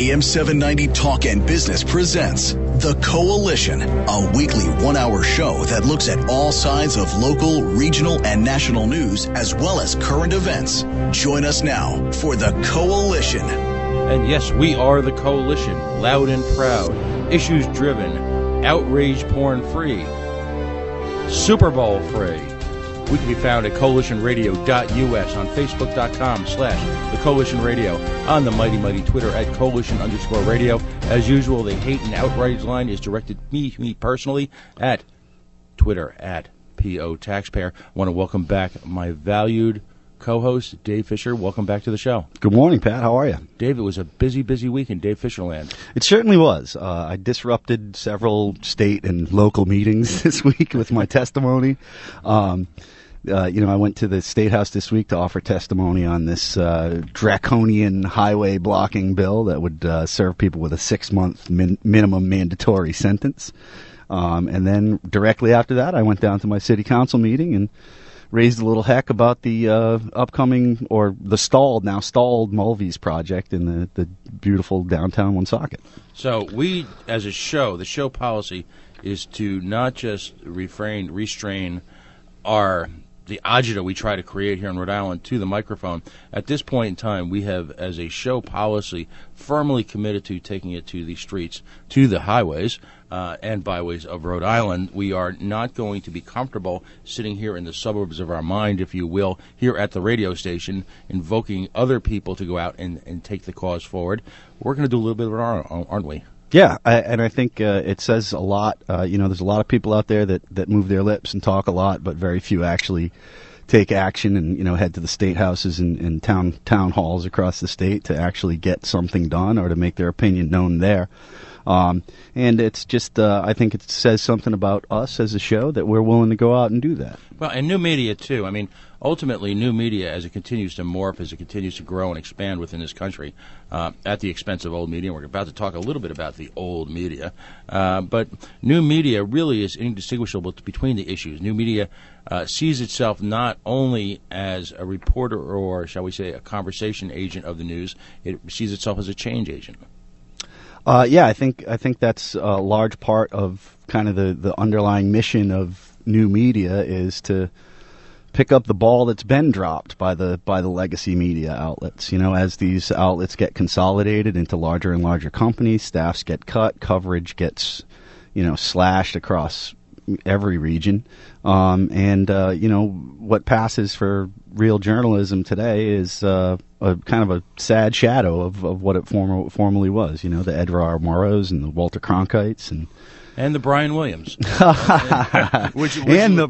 AM 790 Talk and Business presents The Coalition, a weekly one-hour show that looks at all sides of local, regional, and national news, as well as current events. Join us now for The Coalition. And yes, we are The Coalition, loud and proud, issues-driven, outrage porn-free, Super Bowl-free. We can be found at coalitionradio.us, on facebook.com/The Coalition Radio, on the mighty Twitter at Coalition_radio. As usual, the hate and outrage line is directed me personally at Twitter at PO Taxpayer. I want to welcome back my valued co-host, Dave Fisher. Welcome back to the show. Good morning, Pat. How are you? Dave, it was a busy week in Dave Fisher land. It certainly was. I disrupted several state and local meetings this week with my testimony. I went to the State House this week to offer testimony on this draconian highway blocking bill that would serve people with a 6-month minimum mandatory sentence. And then directly after that, I went down to my city council meeting and raised a little heck about the upcoming, or the stalled Mulvey's project in the beautiful downtown Woonsocket. So we, as a show, the show policy is to not just restrain the agita we try to create here in Rhode Island to the microphone. At this point in time, we have, as a show policy, firmly committed to taking it to the streets, to the highways and byways of Rhode Island. We are not going to be comfortable sitting here in the suburbs of our mind, if you will, here at the radio station, invoking other people to go out and take the cause forward. We're going to do a little bit of it, aren't we? Yeah, I think it says a lot. There's a lot of people out there that move their lips and talk a lot, but very few actually take action and, head to the state houses and town halls across the state to actually get something done or to make their opinion known there. And it's just, I think it says something about us as a show that we're willing to go out and do that. Well, and new media, too. I mean, ultimately, new media, as it continues to morph, as it continues to grow and expand within this country, at the expense of old media. We're about to talk a little bit about the old media. But new media really is indistinguishable between the issues. New media sees itself not only as a reporter or, shall we say, a conversation agent of the news, it sees itself as a change agent. I think that's a large part of kind of the underlying mission of new media is to pick up the ball that's been dropped by the legacy media outlets. As these outlets get consolidated into larger and larger companies, staffs get cut, coverage gets, slashed across every region. What passes for real journalism today is a kind of a sad shadow of what it formerly was. The Edgar R. Murrows and the Walter Cronkites and the Brian Williams. The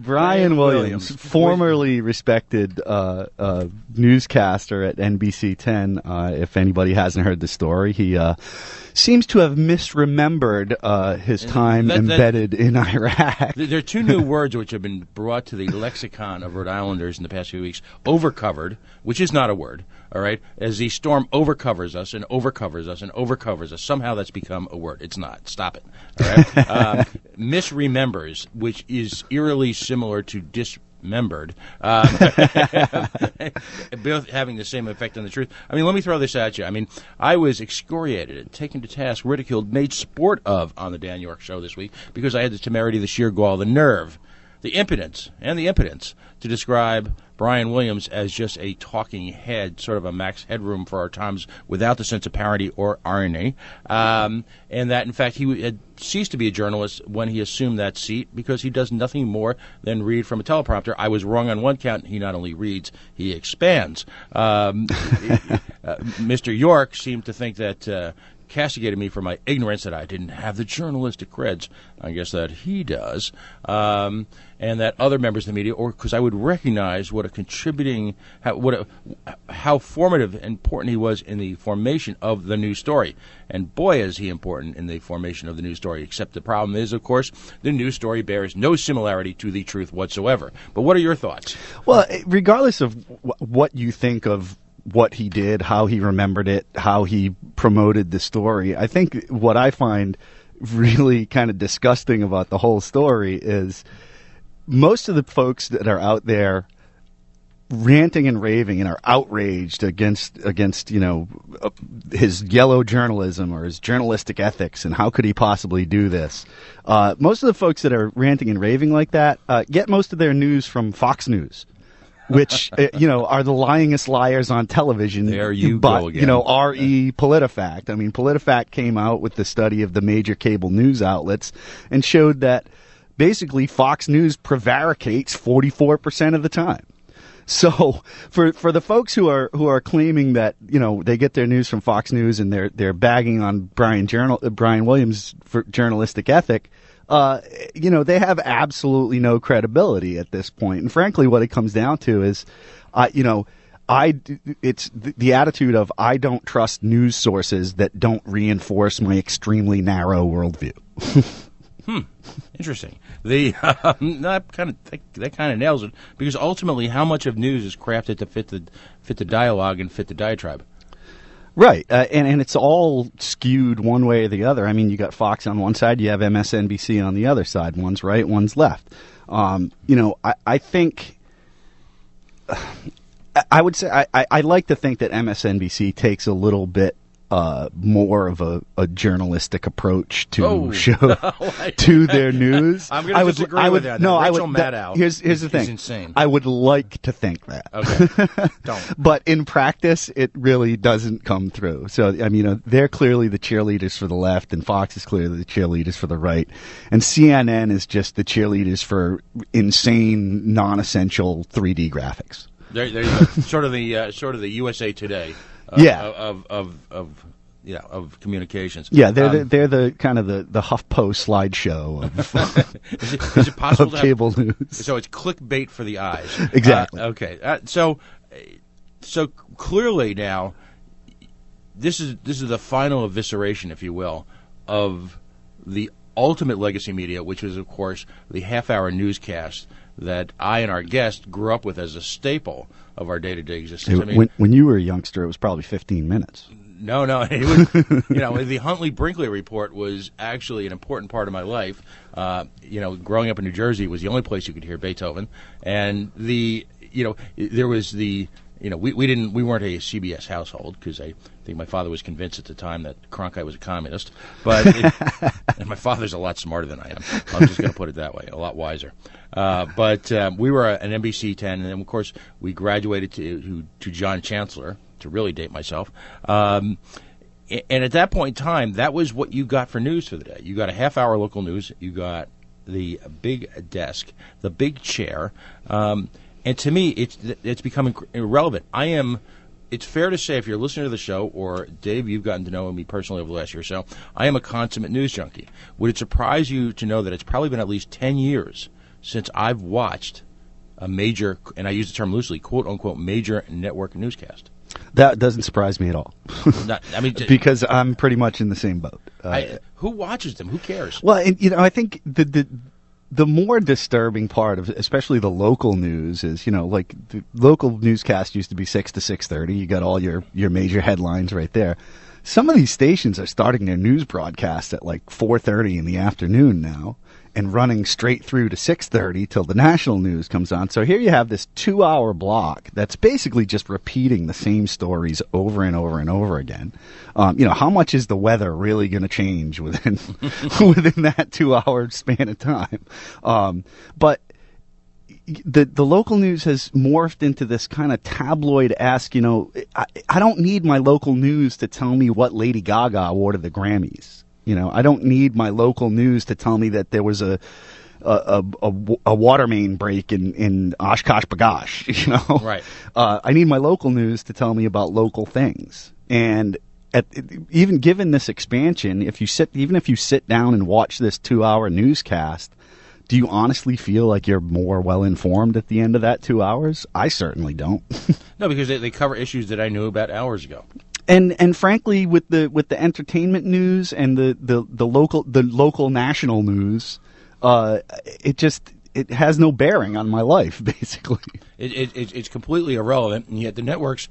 Brian Williams, formerly respected newscaster at NBC 10. If anybody hasn't heard the story, he seems to have misremembered his time embedded in Iraq. There are two new words which have been brought to the lexicon of Rhode Islanders in the past few weeks. Overcovered, which is not a word, all right? As the storm overcovers us and overcovers us and overcovers us, somehow that's become a word. It's not. Stop it, all right? Misremembers, which is eerily similar to dismembered, both having the same effect on the truth. I mean, let me throw this at you. I mean, I was excoriated, taken to task, ridiculed, made sport of on the Dan York Show this week because I had the temerity, the sheer gall, the nerve, the impotence to describe Brian Williams as just a talking head, sort of a Max Headroom for our times without the sense of parody or irony, and that, in fact, he had ceased to be a journalist when he assumed that seat because he does nothing more than read from a teleprompter. I was wrong on one count. He not only reads, he expands. Mr. York seemed to think that castigated me for my ignorance, that I didn't have the journalistic creds, I guess, that he does, and that other members of the media, or because I would recognize what a contributing, how formative and important he was in the formation of the news story. And boy, is he important in the formation of the news story, except the problem is, of course, the news story bears no similarity to the truth whatsoever. But what are your thoughts? Well, regardless of what you think of what he did, how he remembered it, how he promoted the story, I think what I find really kind of disgusting about the whole story is most of the folks that are out there ranting and raving and are outraged against his yellow journalism or his journalistic ethics and how could he possibly do this. Most of the folks that are ranting and raving like that get most of their news from Fox News, which are the lyingest liars on television. There you go again. R.E. PolitiFact. I mean, PolitiFact came out with the study of the major cable news outlets and showed that basically Fox News prevaricates 44% of the time. So for the folks who are claiming that they get their news from Fox News and they're bagging on Brian Williams for journalistic ethic, they have absolutely no credibility at this point. And frankly, what it comes down to is, it's the attitude of I don't trust news sources that don't reinforce my extremely narrow worldview. Interesting. That kind of nails it, because ultimately, how much of news is crafted to fit the dialogue and fit the diatribe? Right, and it's all skewed one way or the other. I mean, you got Fox on one side, you have MSNBC on the other side. One's right, one's left. I think. I would say I like to think that MSNBC takes a little bit more of a journalistic approach to to their news. I'm going to disagree with that. No, Rachel Maddow. Here's the thing. Insane. I would like to think that. Okay. Don't. But in practice, it really doesn't come through. So I mean, they're clearly the cheerleaders for the left, and Fox is clearly the cheerleaders for the right, and CNN is just the cheerleaders for insane, non-essential 3D graphics. There you go. sort of the USA Today. Of communications. Yeah, they're the kind of the HuffPo slideshow of, is it possible of cable news. So it's clickbait for the eyes. Exactly. Okay. So clearly now, this is the final evisceration, if you will, of the ultimate legacy media, which is of course the half-hour newscast that I and our guest grew up with as a staple of our day-to-day existence. When you were a youngster, it was probably 15 minutes. No, it was, the Huntley Brinkley Report was actually an important part of my life. Growing up in New Jersey was the only place you could hear Beethoven, and there was we weren't a CBS household because I think my father was convinced at the time that Cronkite was a communist, but and my father's a lot smarter than I am. I'm just going to put it that way, a lot wiser. But we were an NBC 10, and then of course we graduated to John Chancellor, to really date myself. And at that point in time, that was what you got for news for the day. You got a half-hour local news. You got the big desk, the big chair. And to me, it's becoming irrelevant. It's fair to say, if you're listening to the show, or Dave, you've gotten to know me personally over the last year or so, I am a consummate news junkie. Would it surprise you to know that it's probably been at least 10 years since I've watched a major, and I use the term loosely, quote-unquote, major network newscast? That doesn't surprise me at all. Because I'm pretty much in the same boat. Who watches them? Who cares? Well, I think the more disturbing part of, especially the local news, is like the local newscast used to be 6 to 6:30. You got all your major headlines right there. Some of these stations are starting their news broadcast at like 4:30 in the afternoon now, and running straight through to 6:30 till the national news comes on. So here you have this 2-hour block that's basically just repeating the same stories over and over and over again. How much is the weather really going to change within that 2-hour span of time? But the local news has morphed into this kind of tabloid-esque, I don't need my local news to tell me what Lady Gaga awarded the Grammys. I don't need my local news to tell me that there was a water main break in Oshkosh B'gosh. Right. I need my local news to tell me about local things. And even given this expansion, if you sit down and watch this 2-hour newscast, do you honestly feel like you're more well informed at the end of that 2 hours? I certainly don't. No, because they cover issues that I knew about hours ago. And frankly, with the entertainment news and the local national news, it has no bearing on my life, basically. It's completely irrelevant, and yet the networks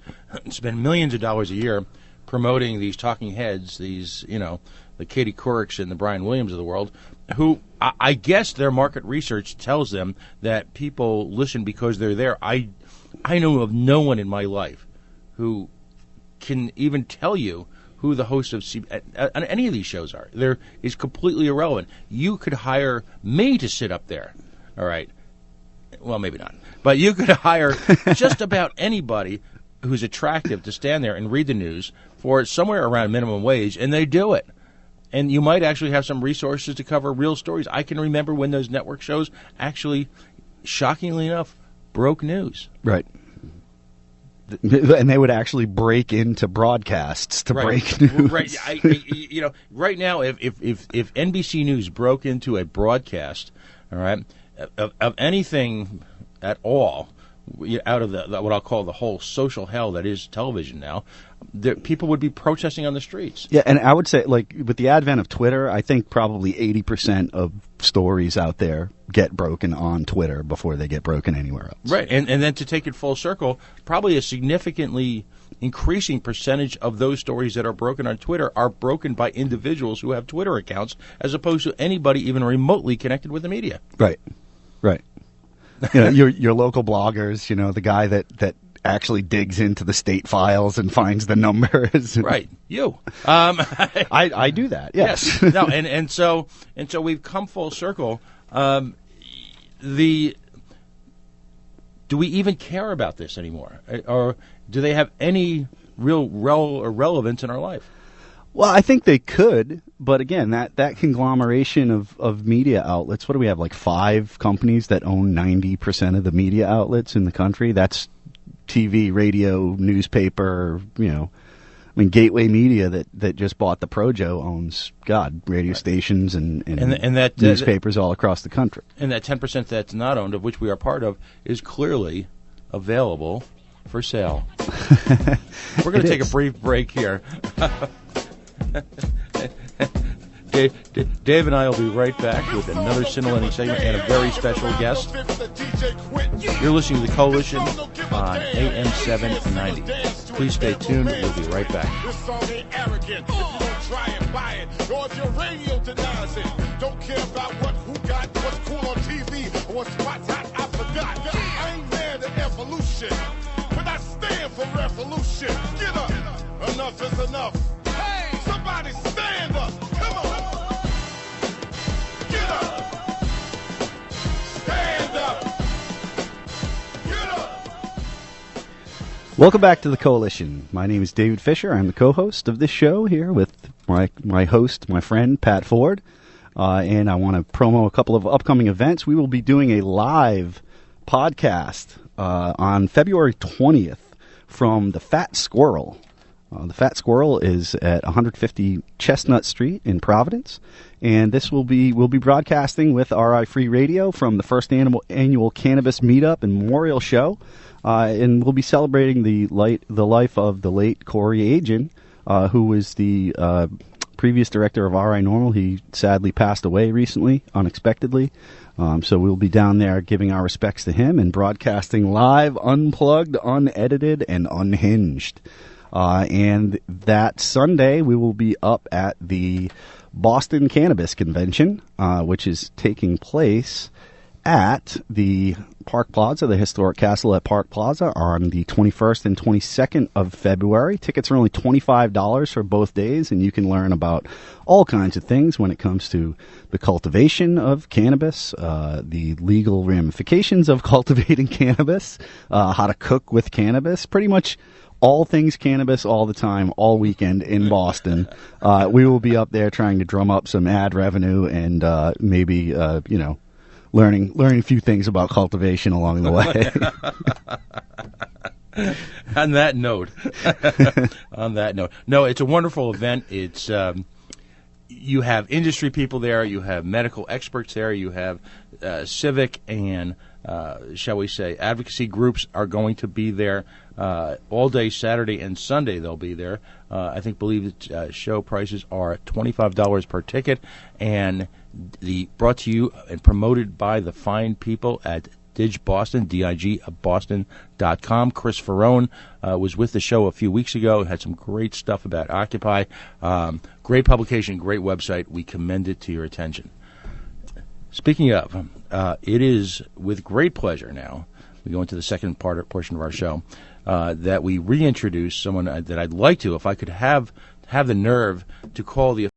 spend millions of dollars a year promoting these talking heads, these the Katie Courics and the Brian Williams of the world, who I guess their market research tells them that people listen because they're there. I I know of no one in my life who can even tell you who the hosts of on any of these shows are. There is completely irrelevant. You could hire me to sit up there, all right? Well, maybe not. But you could hire just about anybody who's attractive to stand there and read the news for somewhere around minimum wage, and they do it. And you might actually have some resources to cover real stories. I can remember when those network shows actually, shockingly enough, broke news. Right. And they would actually break into broadcasts to break news. Right. Right now, if NBC News broke into a broadcast, all right, of anything at all, out of the what I'll call the whole social hell that is television now, people would be protesting on the streets. Yeah, and I would say, like, with the advent of Twitter, I think probably 80% of stories out there get broken on Twitter before they get broken anywhere else. Right, and then to take it full circle, probably a significantly increasing percentage of those stories that are broken on Twitter are broken by individuals who have Twitter accounts, as opposed to anybody even remotely connected with the media. Right. Your local bloggers, the guy that actually digs into the state files and finds the numbers. Right, you. I do that. Yes. No, and so we've come full circle. Do we even care about this anymore, or do they have any real relevance in our life? Well, I think they could, but again, that conglomeration of media outlets, what do we have, like 5 companies that own 90% of the media outlets in the country? That's TV, radio, newspaper, Gateway Media that just bought the Projo owns, radio stations and that newspapers all across the country. And that 10% that's not owned, of which we are part of, is clearly available for sale. We're going to take a brief break here. Dave and I will be right back with another scintillating segment and a very special guest. You're listening to The Coalition on AM 790. Please stay tuned. We'll be right back. This song ain't arrogant. If you don't try and buy it, or if your radio denies it, don't care about who got what's cool on TV or what's hot, I forgot. I ain't mad at evolution, but I stand for revolution. Get up. Enough is enough. Hey, somebody stand up. Come on. Get up. Stand up. Get up. Welcome back to The Coalition. My name is David Fisher. I'm the co-host of this show here with my host, my friend, Pat Ford. And I want to promo a couple of upcoming events. We will be doing a live podcast on February 20th from the Fat Squirrel. The Fat Squirrel is at 150 Chestnut Street in Providence, and we'll be broadcasting with RI Free Radio from the first annual Cannabis Meetup and Memorial Show, and we'll be celebrating the life of the late Corey Agin, who was the previous director of RI Normal. He sadly passed away recently, unexpectedly. So we'll be down there giving our respects to him and broadcasting live, unplugged, unedited, and unhinged. And that Sunday, we will be up at the Boston Cannabis Convention, which is taking place at the Park Plaza, the historic castle at Park Plaza, on the 21st and 22nd of February. Tickets are only $25 for both days, and you can learn about all kinds of things when it comes to the cultivation of cannabis, the legal ramifications of cultivating cannabis, how to cook with cannabis, pretty much all things cannabis all the time, all weekend in Boston. We will be up there trying to drum up some ad revenue and maybe, learning a few things about cultivation along the way. On that note, no, it's a wonderful event. It's you have industry people there, you have medical experts there, you have civic and shall we say advocacy groups are going to be there all day Saturday and Sunday. They'll be there. I believe the show prices are $25 per ticket, and brought to you and promoted by the fine people at Dig Boston, DIG-Boston.com. Chris Ferrone was with the show a few weeks ago, had some great stuff about Occupy. Great publication, great website. We commend it to your attention. Speaking of, it is with great pleasure now we go into the second portion of our show, that we reintroduce someone that I'd like to, if I could have the nerve to call the